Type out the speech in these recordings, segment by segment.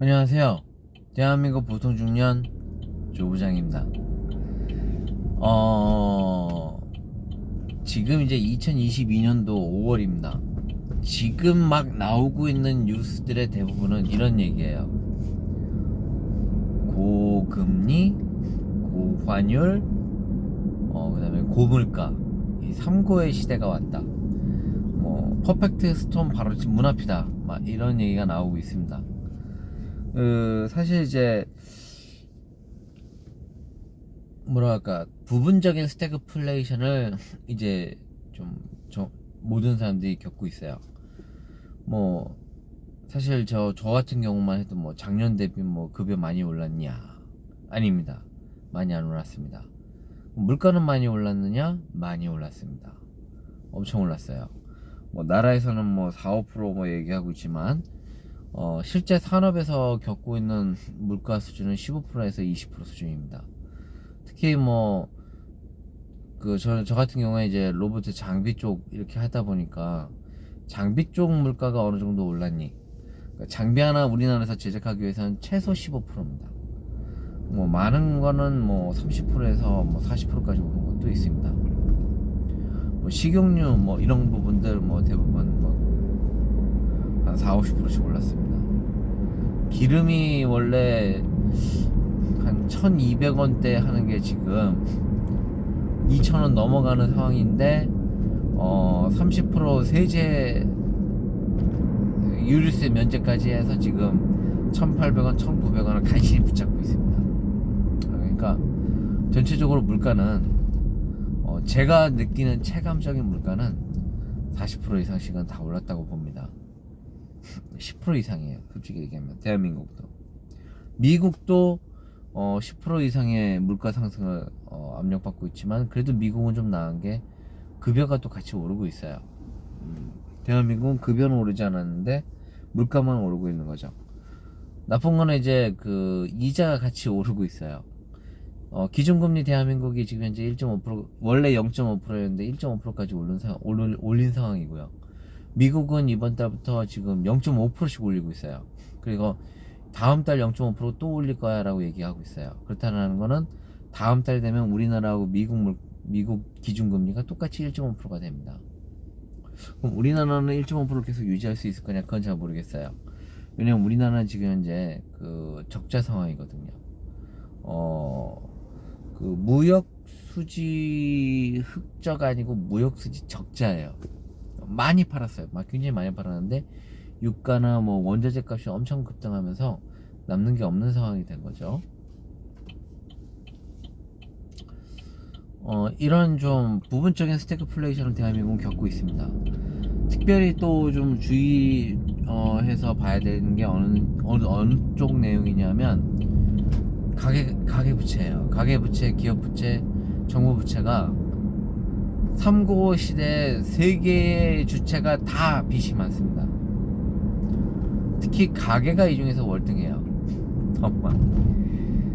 안녕하세요. 대한민국 보통중년 조부장입니다. 지금 이제 2022년도 5월입니다. 지금 막 나오고 있는 뉴스들의 대부분은 이런 얘기예요. 고금리, 고환율, 그다음에 고물가, 이 3고의 시대가 왔다. 퍼펙트 스톰 바로 지금 문 앞이다. 막 이런 얘기가 나오고 있습니다. 사실 이제 뭐랄까 부분적인 스태그플레이션을 이제 모든 사람들이 겪고 있어요. 뭐 사실 저 같은 경우만 해도 뭐 작년 대비 뭐 급여 많이 올랐냐? 아닙니다. 많이 안 올랐습니다. 물가는 많이 올랐느냐? 많이 올랐습니다. 엄청 올랐어요. 뭐 나라에서는 뭐 4, 5% 얘기하고 있지만 실제 산업에서 겪고 있는 물가 수준은 15%에서 20% 수준입니다. 특히 저 같은 경우에 이제 로봇 장비 쪽 이렇게 하다 보니까 장비 쪽 물가가 어느 정도 올랐니? 그러니까 장비 하나 우리나라에서 제작하기 위해서는 최소 15%입니다. 뭐 많은 거는 뭐 30%에서 뭐 40%까지 오른 것도 있습니다. 뭐 식용유 뭐 이런 부분들 뭐 대부분 뭐 한 4, 50%씩 올랐습니다. 기름이 원래 한 1200원대 하는 게 지금 2000원 넘어가는 상황인데 30% 세제 유류세 면제까지 해서 지금 1800원, 1900원을 간신히 붙잡고 있습니다. 그러니까 전체적으로 물가는 제가 느끼는 체감적인 물가는 40% 이상씩은 다 올랐다고 봅니다. 10% 이상이에요. 솔직히 얘기하면 대한민국도. 미국도 10% 이상의 물가 상승을 압력받고 있지만 그래도 미국은 좀 나은 게 급여가 또 같이 오르고 있어요. 대한민국은 급여는 오르지 않았는데 물가만 오르고 있는 거죠. 나쁜 거는 이제 그 이자가 같이 오르고 있어요. 기준금리 대한민국이 지금 현재 1.5% 원래 0.5%였는데 1.5%까지 올린 상황이고요. 미국은 이번 달부터 지금 0.5%씩 올리고 있어요. 그리고 다음 달 0.5%또 올릴 거야 라고 얘기하고 있어요. 그렇다는 거는 다음 달 되면 우리나라하고 미국 기준금리가 똑같이 1.5%가 됩니다. 그럼 우리나라는 1.5%를 계속 유지할 수 있을 거냐? 그건 잘 모르겠어요. 왜냐면 우리나라는 지금 현재 그 적자 상황이거든요. 그 무역 수지 흑자가 아니고 무역 수지 적자예요. 많이 팔았어요. 막 굉장히 많이 팔았는데 유가나 뭐 원자재 값이 엄청 급등하면서 남는 게 없는 상황이 된 거죠. 이런 좀 부분적인 스태그플레이션을 대한민국은 겪고 있습니다. 특별히 또 좀 주의해서 봐야 되는 게 어느 쪽 내용이냐면 가계부채예요. 가계부채, 기업부채, 정부부채가 3고 시대 세 개의 주체가 다 빚이 많습니다. 특히 가계가 이 중에서 월등해요. 정말.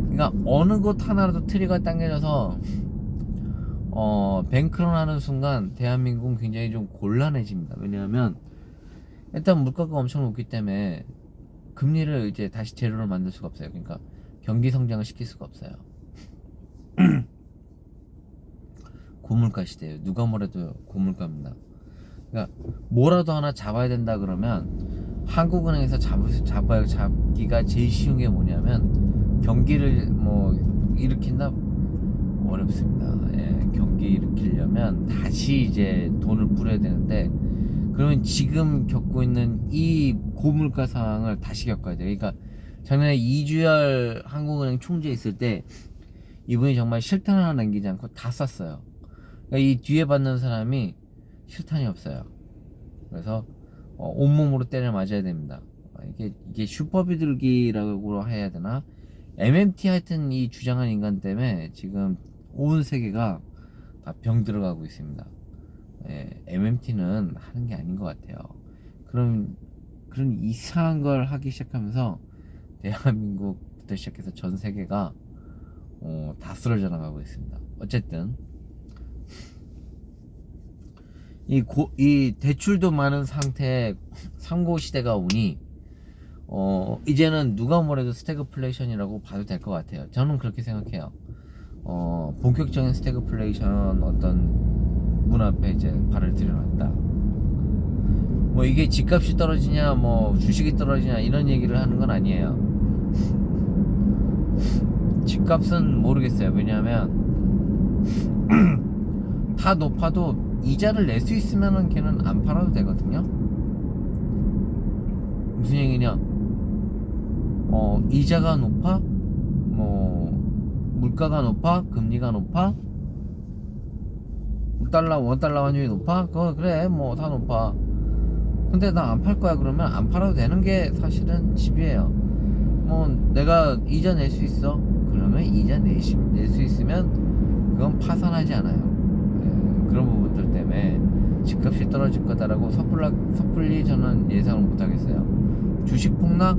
그러니까 어느 곳 하나라도 트리가 당겨져서 뱅크런 하는 순간 대한민국은 굉장히 좀 곤란해집니다. 왜냐하면 일단 물가가 엄청 높기 때문에 금리를 이제 다시 제로로 만들 수가 없어요. 그러니까 경기 성장을 시킬 수가 없어요. 고물가 시대예요. 누가 뭐래도 고물가입니다. 그러니까 뭐라도 하나 잡아야 된다 그러면 한국은행에서 잡기가 제일 쉬운 게 뭐냐면 경기를 뭐 일으킨다 어렵습니다. 예, 경기 일으키려면 다시 이제 돈을 뿌려야 되는데 그러면 지금 겪고 있는 이 고물가 상황을 다시 겪어야 돼요. 그러니까 작년에 이주열 한국은행 총재 있을 때 이분이 정말 실탄 하나 남기지 않고 다 쐈어요. 그러니까 이 뒤에 받는 사람이 실탄이 없어요. 그래서 온몸으로 때려 맞아야 됩니다. 이게 슈퍼 비둘기라고 해야 되나? MMT 하여튼 이 주장한 인간 때문에 지금 온 세계가 다 병 들어가고 있습니다. 예, MMT는 하는 게 아닌 것 같아요. 그런 이상한 걸 하기 시작하면서 대한민국부터 시작해서 전 세계가 다 쓰러져 나가고 있습니다. 어쨌든 이 대출도 많은 상태에 3고 시대가 오니 이제는 누가 뭐래도 스태그플레이션이라고 봐도 될 것 같아요. 저는 그렇게 생각해요. 본격적인 스태그플레이션 어떤 문 앞에 이제 발을 들여놨다. 뭐 이게 집값이 떨어지냐, 뭐 주식이 떨어지냐 이런 얘기를 하는 건 아니에요. 집값은 모르겠어요. 왜냐하면 다 높아도 이자를 낼 수 있으면은 걔는 안 팔아도 되거든요. 무슨 얘기냐? 이자가 높아? 뭐 물가가 높아? 금리가 높아? 원달러 환율이 높아? 그래 뭐 다 높아. 근데 나 안 팔 거야 그러면 안 팔아도 되는 게 사실은 집이에요. 뭐 내가 이자 낼 수 있어? 그러면 이자 낼 수 있으면 그건 파산하지 않아요. 그런 부분들 때문에 집값이 떨어질 거다라고 섣불리 저는 예상을 못 하겠어요. 주식 폭락?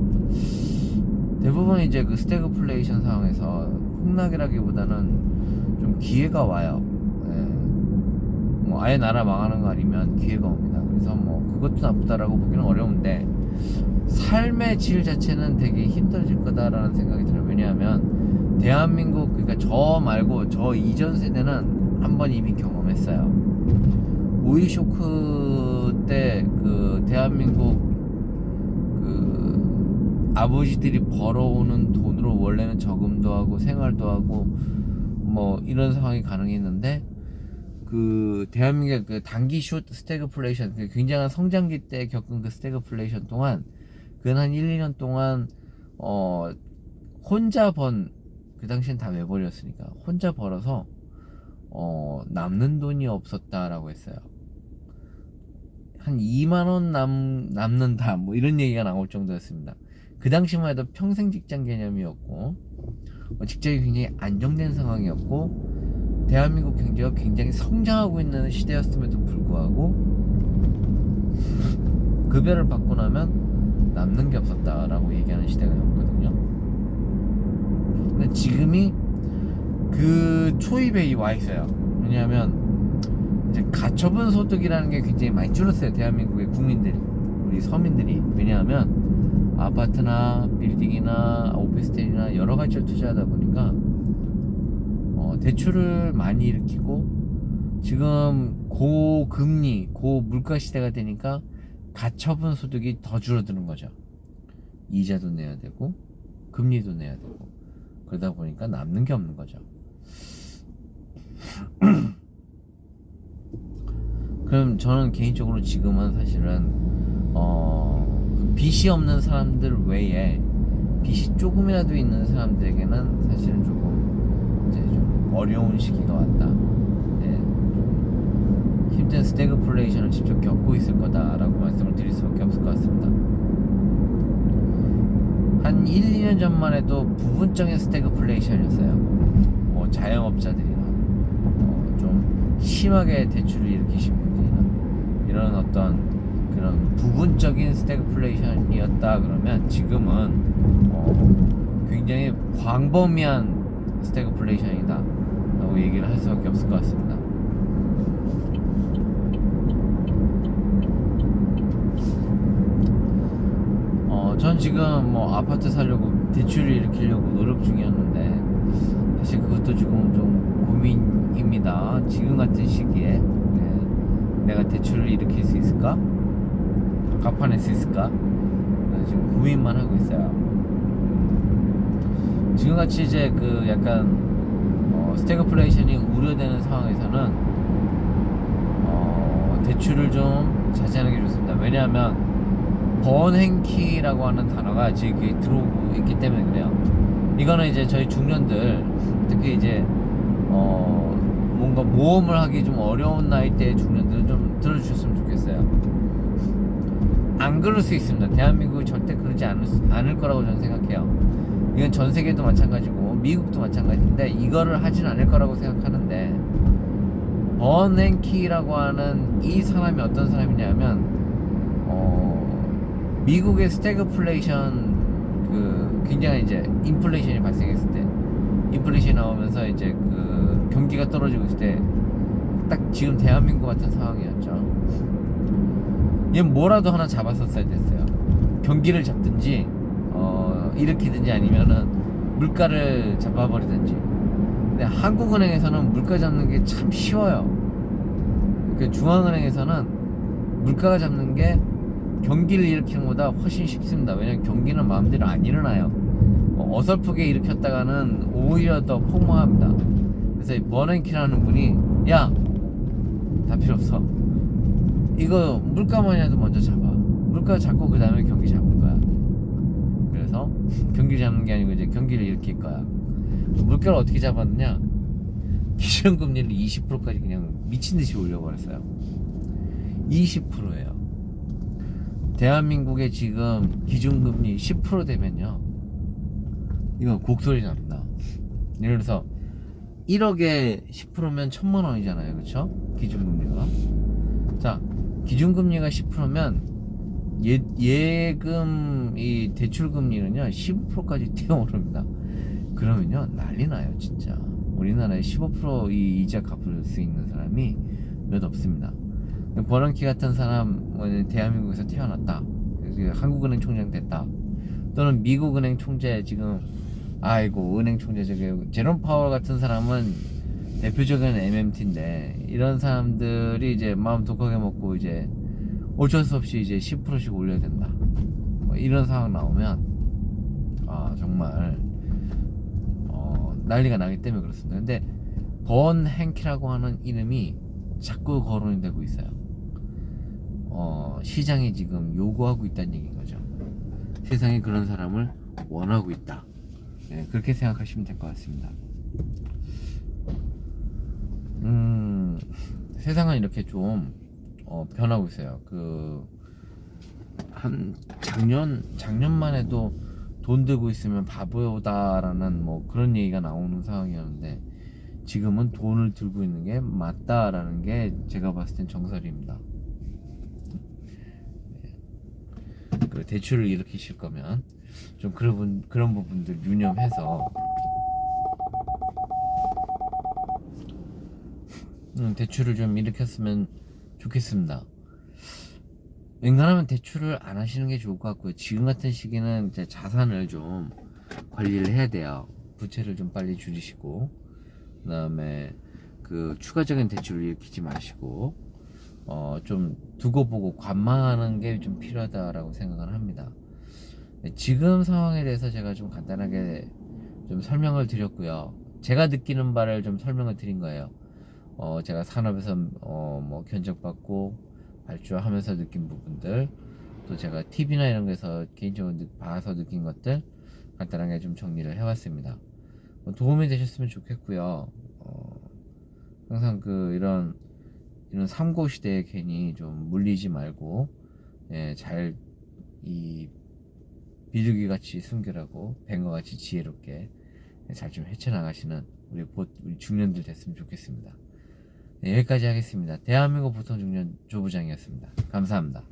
대부분 이제 그 스태그플레이션 상황에서 폭락이라기보다는 좀 기회가 와요. 뭐 아예 나라 망하는 거 아니면 기회가 옵니다. 그래서 뭐 그것도 나쁘다라고 보기는 어려운데 삶의 질 자체는 되게 힘들어질 거다라는 생각이 들어요. 왜냐하면 대한민국, 그러니까 저 말고 저 이전 세대는 한번 이미 경험했어요. 오일 쇼크 때 그 대한민국 그 아버지들이 벌어오는 돈으로 원래는 저금도 하고 생활도 하고 뭐 이런 상황이 가능했는데 그 대한민국의 그 단기 스태그플레이션, 그 굉장한 성장기 때 겪은 그 스태그플레이션 동안 근 한 1, 2년 동안 혼자 그 당시엔 다 외벌이었으니까 혼자 벌어서 남는 돈이 없었다라고 했어요. 한 2만원 남는다 뭐 이런 얘기가 나올 정도였습니다. 그 당시만 해도 평생 직장 개념이었고 직장이 굉장히 안정된 상황이었고 대한민국 경제가 굉장히 성장하고 있는 시대였음에도 불구하고 급여를 받고 나면 남는 게 없었다라고 얘기하는 시대가였거든요. 근데 지금이 그 초입에 와 있어요. 왜냐하면 이제 가처분 소득이라는 게 굉장히 많이 줄었어요. 대한민국의 국민들이, 우리 서민들이. 왜냐하면 아파트나 빌딩이나 오피스텔이나 여러 가지를 투자하다 보니까 대출을 많이 일으키고 지금 고금리, 고물가 시대가 되니까 가처분 소득이 더 줄어드는 거죠. 이자도 내야 되고 금리도 내야 되고 그러다 보니까 남는 게 없는 거죠. 그럼 저는 개인적으로 지금은 사실은 빚이 없는 사람들 외에 빚이 조금이라도 있는 사람들에게는 사실은 조금 이제 좀 어려운 시기가 왔다. 좀 힘든 스태그플레이션을 직접 겪고 있을 거다라고 말씀을 드릴 수밖에 없을 것 같습니다. 한 1, 2년 전만 해도 부분적인 스태그플레이션이었어요. 뭐 자영업자들이나 좀 심하게 대출을 일으키신 분들이나 이런 어떤 그런 부분적인 스태그플레이션이었다 그러면 지금은 굉장히 광범위한 스태그플레이션이다 라고 얘기를 할 수밖에 없을 것 같습니다. 전 지금 뭐 아파트 사려고 대출을 일으키려고 노력 중이었는데 사실 그것도 지금 좀 고민입니다. 지금 같은 시기에 내가 대출을 일으킬 수 있을까? 갚아낼 수 있을까? 지금 고민만 하고 있어요. 지금같이 이제 그 약간 스태그플레이션이 우려되는 상황에서는 대출을 좀 자제하는 게 좋습니다. 왜냐하면 번행키라고 하는 단어가 지금 들어오고 있기 때문에 그래요. 이거는 이제 저희 중년들, 특히 이제 뭔가 모험을 하기 좀 어려운 나이대의 중년들은 좀 들어주셨으면 좋겠어요. 안 그럴 수 있습니다. 대한민국이 절대 그러지 않을 거라고 저는 생각해요. 이건 전 세계도 마찬가지고 미국도 마찬가지인데 이거를 하진 않을 거라고 생각하는데, 버냉키라고 하는 이 사람이 어떤 사람이냐면 미국의 스태그플레이션, 그 굉장히 이제 인플레이션이 발생했을 때, 인플레이션이 나오면서 이제 그 경기가 떨어지고 있을 때 딱 지금 대한민국 같은 상황이었죠. 얘 뭐라도 하나 잡았었어야 됐어요. 경기를 잡든지 일으키든지 아니면은 물가를 잡아버리든지. 근데 한국은행에서는 물가 잡는 게 참 쉬워요. 그 중앙은행에서는 물가가 잡는 게 경기를 일으키는 것보다 훨씬 쉽습니다. 왜냐면 경기는 마음대로 안 일어나요. 어설프게 일으켰다가는 오히려 더 폭망합니다. 그래서 버냉키라는 분이 야, 다 필요 없어. 이거 물가만이라도 먼저 잡아. 물가 잡고 그 다음에 경기 잡을 거야. 그래서 경기를 잡는 게 아니고 이제 경기를 일으킬 거야. 물가를 어떻게 잡았느냐? 기준금리를 20%까지 그냥 미친듯이 올려버렸어요. 20%예요. 대한민국의 지금 기준금리 10% 되면요, 이건 곡소리 납니다. 예를 들어서 1억에 10%면 1,000만 원이잖아요. 그렇죠? 기준금리가. 자, 기준금리가 10%면 예금 이 대출금리는요 15%까지 뛰어오릅니다. 그러면요 난리 나요 진짜. 우리나라에 15% 이자 갚을 수 있는 사람이 몇 없습니다. 버런키 같은 사람 대한민국에서 태어났다, 한국은행 총장 됐다, 또는 미국은행 총재 지금 아이고 은행 총재 저기 제롬 파월 같은 사람은 대표적인 MMT인데, 이런 사람들이 이제 마음 독하게 먹고 이제 어쩔 수 없이 이제 10%씩 올려야 된다, 뭐 이런 상황 나오면 정말 난리가 나기 때문에 그렇습니다. 근데 번 행키라고 하는 이름이 자꾸 거론이 되고 있어요. 시장이 지금 요구하고 있다는 얘기인 거죠. 세상에 그런 사람을 원하고 있다. 네, 그렇게 생각하시면 될 것 같습니다. 세상은 이렇게 좀 변하고 있어요. 한 작년만 해도 돈 들고 있으면 바보다라는 뭐 그런 얘기가 나오는 상황이었는데, 지금은 돈을 들고 있는 게 맞다라는 게 제가 봤을 땐 정설입니다. 그 대출을 일으키실 거면 좀 그런 부분들 유념해서 대출을 좀 일으켰으면 좋겠습니다. 웬간하면 대출을 안 하시는 게 좋을 것 같고요. 지금 같은 시기는 이제 자산을 좀 관리를 해야 돼요. 부채를 좀 빨리 줄이시고, 그 다음에 추가적인 대출을 일으키지 마시고, 좀 두고 보고 관망하는 게 좀 필요하다라고 생각을 합니다. 지금 상황에 대해서 제가 좀 간단하게 좀 설명을 드렸고요. 제가 느끼는 바를 좀 설명을 드린 거예요. 제가 산업에서 뭐 견적받고 발주하면서 느낀 부분들, 또 제가 TV나 이런 거에서 개인적으로 봐서 느낀 것들 간단하게 좀 정리를 해봤습니다. 도움이 되셨으면 좋겠고요. 항상 이런 삼고 시대에 괜히 좀 물리지 말고, 잘 비둘기 같이 순결하고 뱀과 같이 지혜롭게 잘 좀 헤쳐나가시는 우리 중년들 됐으면 좋겠습니다. 여기까지 하겠습니다. 대한민국 보통 중년 조부장이었습니다. 감사합니다.